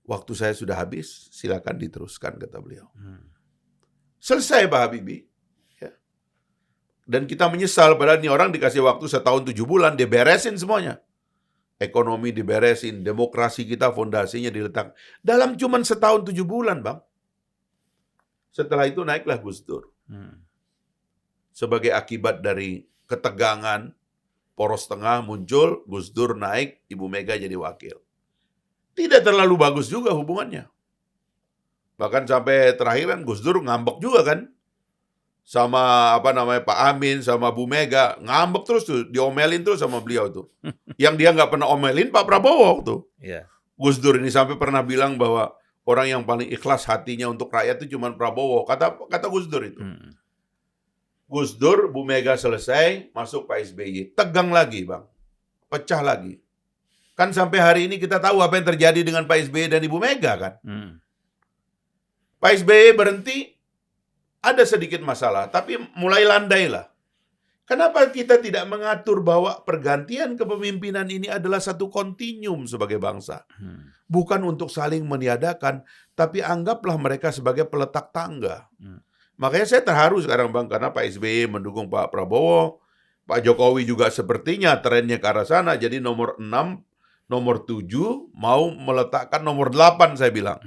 Waktu saya sudah habis, silakan diteruskan, kata beliau. Selesai Pak Habibie. Ya. Dan kita menyesal, padahal ini orang dikasih waktu 1 tahun 7 bulan, dia beresin semuanya. Ekonomi diberesin, demokrasi kita fondasinya diletak. Dalam cuman 1 tahun 7 bulan, Bang. Setelah itu naiklah Gus Dur. Sebagai akibat dari ketegangan, poros tengah muncul, Gus Dur naik, Ibu Mega jadi wakil. Tidak terlalu bagus juga hubungannya. Bahkan sampai terakhir kan Gus Dur ngambek juga kan. Sama Pak Amin, sama Bu Mega. Ngambek terus tuh, diomelin terus sama beliau tuh. Yang dia nggak pernah omelin Pak Prabowo tuh. Yeah. Gus Dur ini sampai pernah bilang bahwa orang yang paling ikhlas hatinya untuk rakyat itu cuma Prabowo. Kata Gus Dur itu. Gus Dur, Bu Mega selesai, masuk Pak SBY. Tegang lagi Bang. Pecah lagi. Kan sampai hari ini kita tahu apa yang terjadi dengan Pak SBY dan Ibu Mega kan. Pak SBY berhenti, ada sedikit masalah, tapi mulai landai lah. Kenapa kita tidak mengatur bahwa pergantian kepemimpinan ini adalah satu kontinuum sebagai bangsa? Bukan untuk saling meniadakan, tapi anggaplah mereka sebagai peletak tangga. Makanya saya terharu sekarang Bang, karena Pak SBY mendukung Pak Prabowo, Pak Jokowi juga sepertinya trennya ke arah sana, jadi nomor 6, nomor 7 mau meletakkan nomor 8 saya bilang.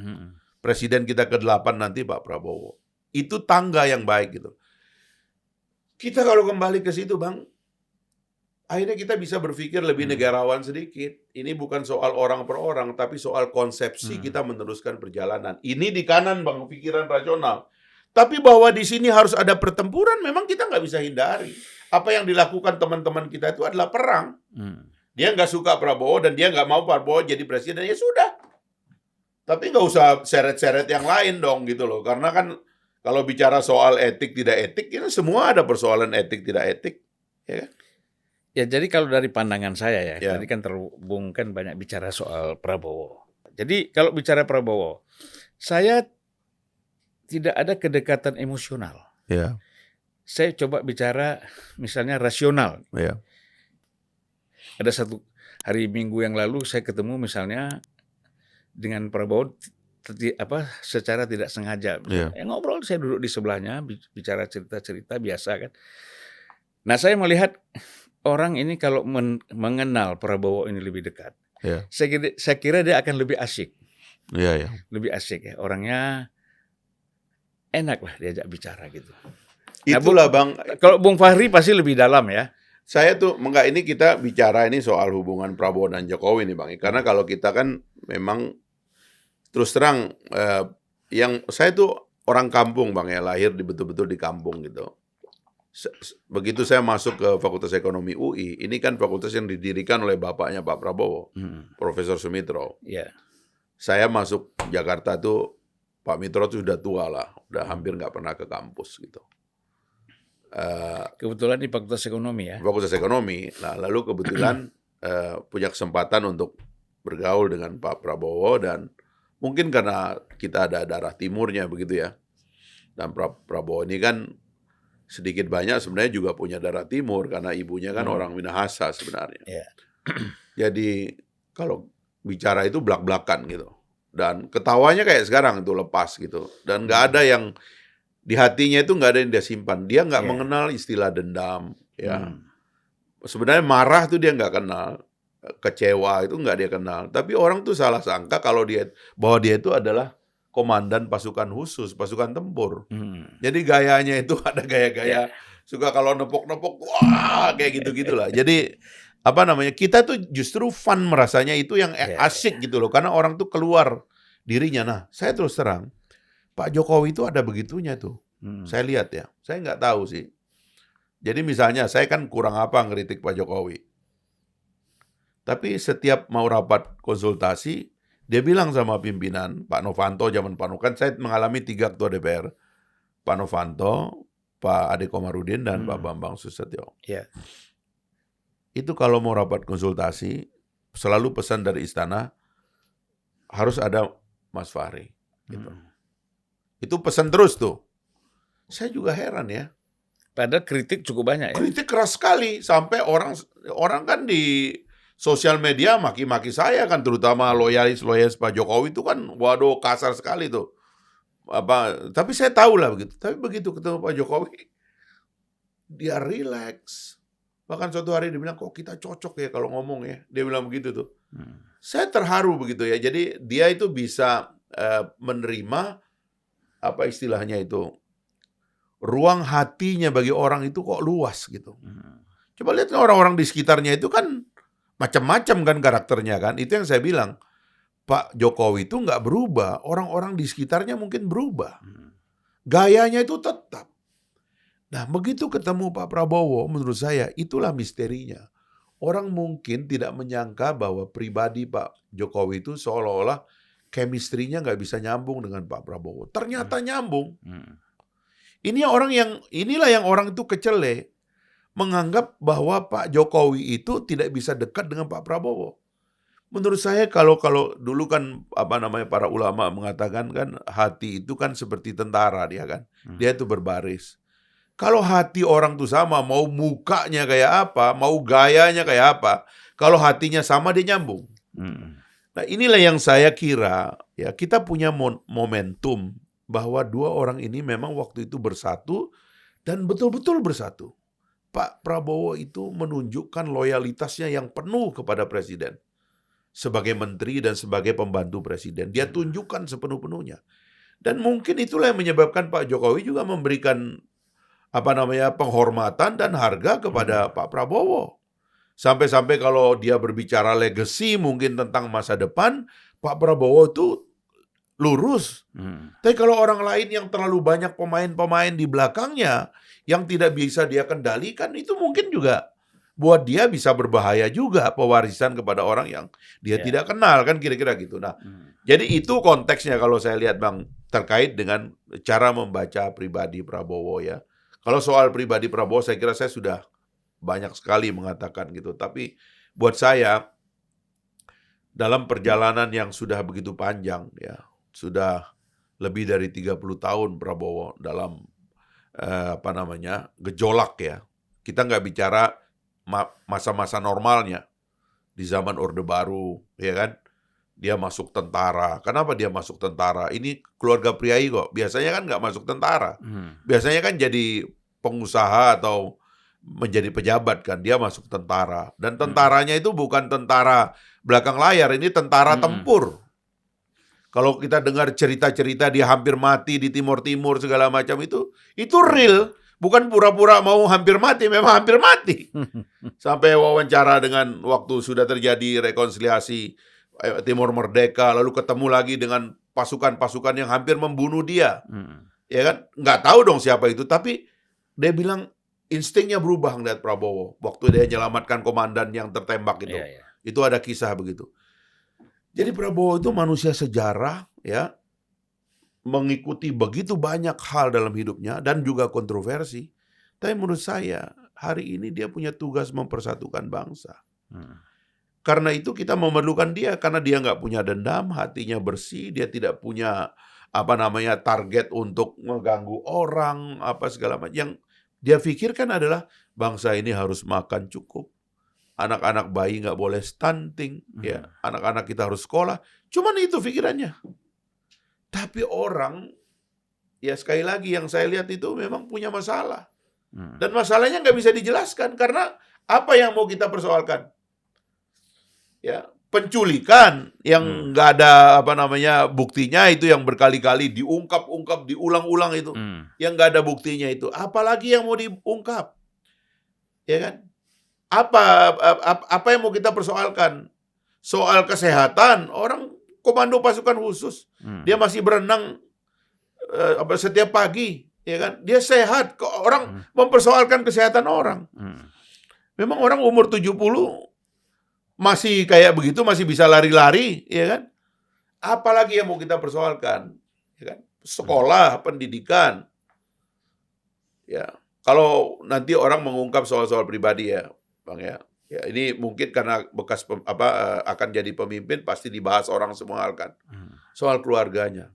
Presiden kita ke-8 nanti Pak Prabowo. Itu tangga yang baik gitu. Kita kalau kembali ke situ Bang, akhirnya kita bisa berpikir lebih negarawan sedikit. Ini bukan soal orang per orang, tapi soal konsepsi kita meneruskan perjalanan. Ini di kanan Bang, pikiran rasional. Tapi bahwa di sini harus ada pertempuran, memang kita nggak bisa hindari. Apa yang dilakukan teman-teman kita itu adalah perang. Dia nggak suka Prabowo dan dia nggak mau Prabowo jadi presiden, ya sudah. Tapi nggak usah seret-seret yang lain dong gitu loh. Karena kan kalau bicara soal etik tidak etik, ini semua ada persoalan etik tidak etik. Ya, ya jadi kalau dari pandangan saya ya, tadi kan terhubungkan banyak bicara soal Prabowo. Jadi kalau bicara Prabowo, saya tidak ada kedekatan emosional. Ya. Saya coba bicara misalnya rasional. Ya. Ada satu hari Minggu yang lalu saya ketemu misalnya dengan Prabowo secara tidak sengaja. Ngobrol, saya duduk di sebelahnya, bicara cerita-cerita biasa kan. Nah saya melihat orang ini kalau mengenal Prabowo ini lebih dekat, saya kira dia akan lebih asyik. Lebih asyik ya, orangnya enak lah diajak bicara gitu. Itulah Bang. Kalau Bung Fahri pasti lebih dalam ya. Saya tuh, ini kita bicara ini soal hubungan Prabowo dan Jokowi nih Bang. Karena kalau kita kan memang terus terang, yang saya tuh orang kampung Bang ya, lahir betul-betul di kampung gitu. Begitu saya masuk ke Fakultas Ekonomi UI, ini kan fakultas yang didirikan oleh bapaknya Pak Prabowo, Profesor Sumitro. Saya masuk Jakarta tuh, Pak Mitro tuh sudah tua lah, udah hampir nggak pernah ke kampus gitu. Kebetulan di Fakultas Ekonomi ya. Fakultas Ekonomi. Nah, lalu kebetulan punya kesempatan untuk bergaul dengan Pak Prabowo dan mungkin karena kita ada darah timurnya begitu ya. Dan Prabowo ini kan sedikit banyak sebenarnya juga punya darah timur karena ibunya kan orang Minahasa sebenarnya. Jadi kalau bicara itu blak-blakan gitu. Dan ketawanya kayak sekarang itu lepas gitu. Dan nggak ada yang di hatinya itu nggak ada yang dia simpan. Dia nggak mengenal istilah dendam. Ya, sebenarnya marah tuh dia nggak kenal, kecewa itu nggak dia kenal. Tapi orang tuh salah sangka bahwa dia itu adalah komandan pasukan khusus, pasukan tempur. Jadi gayanya itu ada gaya-gaya suka kalau nepok-nepok, wah kayak gitu-gitulah. Jadi kita tuh justru fun merasanya itu yang asik gitu loh, karena orang tuh keluar dirinya. Nah, saya terus terang. Pak Jokowi itu ada begitunya tuh. Saya lihat ya. Saya nggak tahu sih. Jadi misalnya saya kan kurang apa ngeritik Pak Jokowi. Tapi setiap mau rapat konsultasi, Dia bilang sama pimpinan, Pak Novanto, zaman Pak Novanto, kan saya mengalami 3 ketua DPR. Pak Novanto, Pak Ade Komarudin, dan Pak Bambang Susatyo. Iya. Itu kalau mau rapat konsultasi, selalu pesan dari istana, harus ada Mas Fahri. Gitu. Itu pesan terus tuh. Saya juga heran ya. Padahal kritik cukup banyak ya. Kritik keras sekali, sampai orang kan di sosial media maki-maki saya kan, terutama loyalis Pak Jokowi itu kan, waduh kasar sekali tuh. Tapi saya tahu lah begitu. Tapi begitu ketemu Pak Jokowi, dia relax. Bahkan suatu hari dia bilang, kok kita cocok ya kalau ngomong ya. Dia bilang begitu tuh. Saya terharu begitu ya. Jadi dia itu bisa menerima, apa istilahnya itu, ruang hatinya bagi orang itu kok luas gitu. Coba lihat orang-orang di sekitarnya itu kan macam-macam kan karakternya kan. Itu yang saya bilang. Pak Jokowi itu nggak berubah. Orang-orang di sekitarnya mungkin berubah. Gayanya itu tetap. Nah, begitu ketemu Pak Prabowo, menurut saya itulah misterinya. Orang mungkin tidak menyangka bahwa pribadi Pak Jokowi itu seolah-olah chemistry-nya nggak bisa nyambung dengan Pak Prabowo. Ternyata nyambung. Inilah yang orang itu kecele, menganggap bahwa Pak Jokowi itu tidak bisa dekat dengan Pak Prabowo. Menurut saya kalau dulu kan para ulama mengatakan kan hati itu kan seperti tentara dia kan. Dia itu berbaris. Kalau hati orang itu sama, mau mukanya kayak apa, mau gayanya kayak apa, kalau hatinya sama dia nyambung. Nah, inilah yang saya kira ya, kita punya momentum bahwa dua orang ini memang waktu itu bersatu dan betul-betul bersatu. Pak Prabowo itu menunjukkan loyalitasnya yang penuh kepada presiden. Sebagai menteri dan sebagai pembantu presiden. Dia tunjukkan sepenuh-penuhnya. Dan mungkin itulah yang menyebabkan Pak Jokowi juga memberikan penghormatan dan harga kepada Pak Prabowo. Sampai-sampai kalau dia berbicara legacy mungkin tentang masa depan, Pak Prabowo itu lurus. Tapi kalau orang lain yang terlalu banyak pemain-pemain di belakangnya yang tidak bisa dia kendalikan, itu mungkin juga buat dia bisa berbahaya juga, pewarisan kepada orang yang dia tidak kenal, kan kira-kira gitu. Nah, jadi itu konteksnya kalau saya lihat Bang, terkait dengan cara membaca pribadi Prabowo ya. Kalau soal pribadi Prabowo, saya kira saya sudah banyak sekali mengatakan gitu. Tapi buat saya, dalam perjalanan yang sudah begitu panjang ya, sudah lebih dari 30 tahun Prabowo dalam gejolak ya. Kita nggak bicara masa-masa normalnya di zaman Orde Baru, ya kan? Dia masuk tentara. Kenapa dia masuk tentara? Ini keluarga priai kok. Biasanya kan nggak masuk tentara. Biasanya kan jadi pengusaha atau menjadi pejabat kan. Dia masuk tentara. Dan tentaranya itu bukan tentara belakang layar. Ini tentara tempur. Kalau kita dengar cerita-cerita dia hampir mati di Timur-Timur segala macam itu real. Bukan pura-pura mau hampir mati, memang hampir mati. Sampai wawancara dengan waktu sudah terjadi rekonsiliasi Timur Merdeka, lalu ketemu lagi dengan pasukan-pasukan yang hampir membunuh dia. Ya kan? Nggak tahu dong siapa itu, tapi dia bilang instingnya berubah ngeliat Prabowo. Waktu dia menyelamatkan komandan yang tertembak itu. Itu ada kisah begitu. Jadi Prabowo itu manusia sejarah, ya, mengikuti begitu banyak hal dalam hidupnya dan juga kontroversi. Tapi menurut saya hari ini dia punya tugas mempersatukan bangsa. Karena itu kita memerlukan dia, karena dia nggak punya dendam, hatinya bersih, dia tidak punya target untuk mengganggu orang, segala macam. Yang dia pikirkan adalah bangsa ini harus makan cukup. Anak-anak bayi nggak boleh stunting, ya. Anak-anak kita harus sekolah. Cuman itu pikirannya. Tapi orang, ya sekali lagi yang saya lihat itu memang punya masalah. Dan masalahnya nggak bisa dijelaskan karena apa yang mau kita persoalkan? Ya, penculikan yang nggak ada buktinya itu yang berkali-kali diungkap-ungkap, diulang-ulang itu, yang nggak ada buktinya itu. Apalagi yang mau diungkap, ya kan? Apa yang mau kita persoalkan? Soal kesehatan, orang komando pasukan khusus, dia masih berenang setiap pagi, ya kan? Dia sehat. Orang mempersoalkan kesehatan orang. Memang orang umur 70 masih kayak begitu, masih bisa lari-lari, ya kan? apalagi yang mau kita persoalkan? Ya kan? Sekolah, pendidikan. Ya, kalau nanti orang mengungkap soal-soal pribadi ya, Bang ya. Ya, ini mungkin karena bekas akan jadi pemimpin pasti dibahas orang semua hal kan. Soal keluarganya.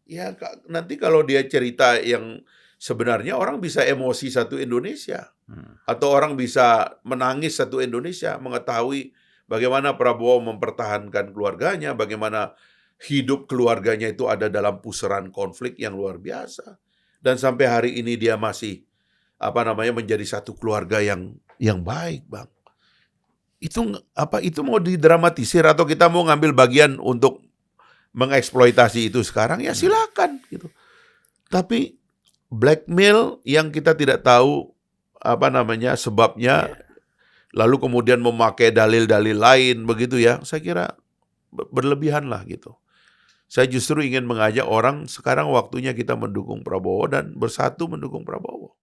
Ya, nanti kalau dia cerita yang sebenarnya orang bisa emosi satu Indonesia. Atau orang bisa menangis satu Indonesia mengetahui bagaimana Prabowo mempertahankan keluarganya, bagaimana hidup keluarganya itu ada dalam pusaran konflik yang luar biasa. Dan sampai hari ini dia masih menjadi satu keluarga yang baik, Bang. Itu mau didramatisir atau kita mau ngambil bagian untuk mengeksploitasi itu sekarang ya silakan gitu. Tapi blackmail yang kita tidak tahu sebabnya, lalu kemudian memakai dalil-dalil lain begitu ya, saya kira berlebihan lah gitu. Saya justru ingin mengajak orang sekarang waktunya kita mendukung Prabowo dan bersatu mendukung Prabowo.